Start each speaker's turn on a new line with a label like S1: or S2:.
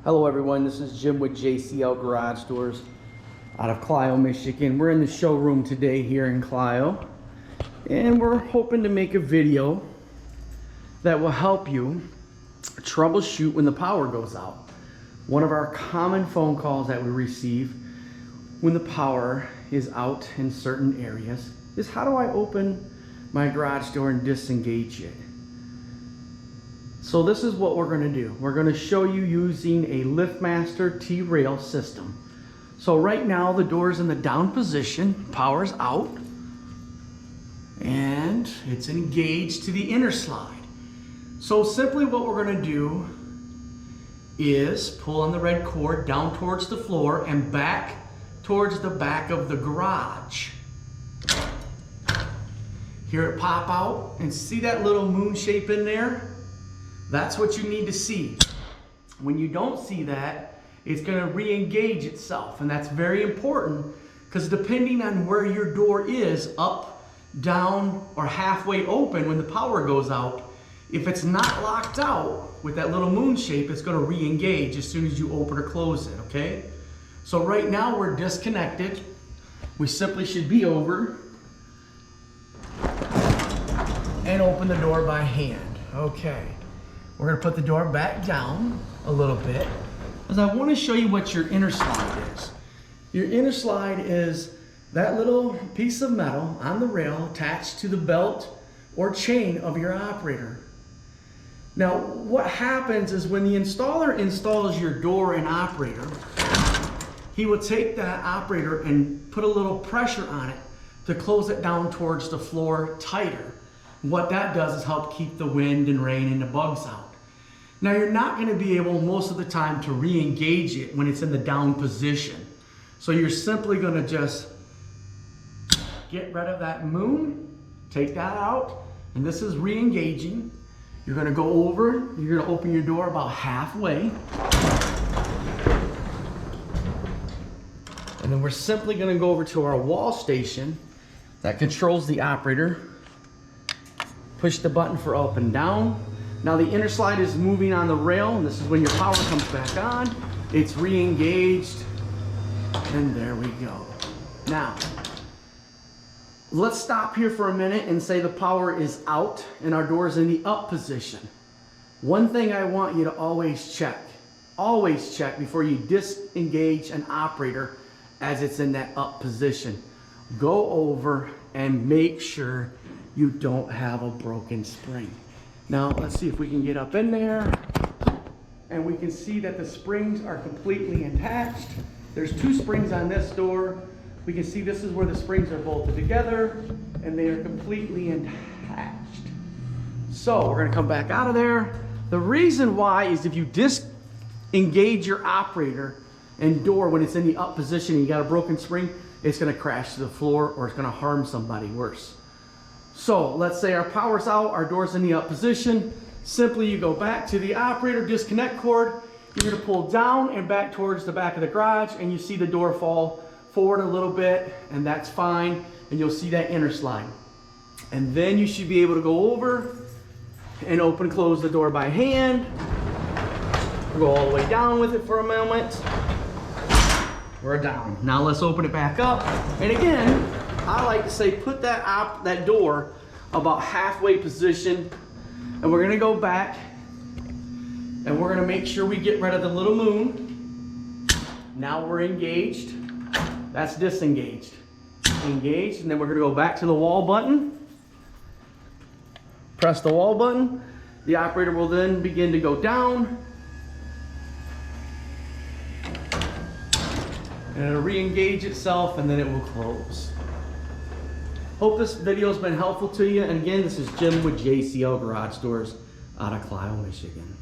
S1: Hello everyone, this is Jim with JCL Garage Doors out of Clio, Michigan. We're in the showroom today here in Clio, and we're hoping to make a video that will help you troubleshoot when the power goes out. One of our common phone calls that we receive when the power is out in certain areas is, how do I open my garage door and disengage it? So this is what we're going to do. We're going to show you using a liftmaster T-rail system. So right now the door's in the down position, power's out, and it's engaged to the inner slide. So simply what we're going to do is pull on the red cord down towards the floor and back towards the back of the garage. Hear it pop out and see that little moon shape in there? That's what you need to see. When you don't see that, it's going to re-engage itself, and that's very important because depending on where your door is, up, down, or halfway open when the power goes out, if it's not locked out with that little moon shape, it's going to re-engage as soon as you open or close it, okay? So right now we're disconnected. We simply should be over and open the door by hand. Okay. We're going to put the door back down a little bit because I want to show you what your inner slide is. Your inner slide is that little piece of metal on the rail attached to the belt or chain of your operator. Now, what happens is when the installer installs your door and operator, he will take that operator and put a little pressure on it to close it down towards the floor tighter. What that does is help keep the wind and rain and the bugs out. Now you're not going to be able most of the time to re-engage it when it's in the down position. So you're simply going to just get rid of that moon, take that out, and this is re-engaging. You're going to go over, you're going to open your door about halfway. And then we're simply going to go over to our wall station that controls the operator. Push the button for up and down. Now the inner slide is moving on the rail, and this is when your power comes back on. It's re-engaged, and there we go. Now, let's stop here for a minute and say the power is out and our door is in the up position. One thing I want you to always check before you disengage an operator as it's in that up position. Go over and make sure you don't have a broken spring. Now let's see if we can get up in there, and we can see that the springs are completely attached. There's two springs on this door. We can see this is where the springs are bolted together, and they are completely attached. So we're going to come back out of there. The reason why is if you disengage your operator and door when it's in the up position and you got a broken spring, it's going to crash to the floor or it's going to harm somebody worse. So let's say our power's out, our door's in the up position. Simply you go back to the operator disconnect cord. You're going to pull down and back towards the back of the garage, and you see the door fall forward a little bit, and that's fine. And you'll see that inner slide. And then you should be able to go over and open and close the door by hand. Go all the way down with it for a moment. We're down. Now let's open it back up. And again, I like to say put that door about halfway position, and we're going to go back and we're going to make sure we get rid of the little moon. Now we're engaged. That's disengaged. Engaged, and then we're going to go back to the wall button. Press the wall button. The operator will then begin to go down. And it'll re-engage itself, and then it will close. Hope this video has been helpful to you. And again, this is Jim with JCL Garage Doors out of Clio, Michigan.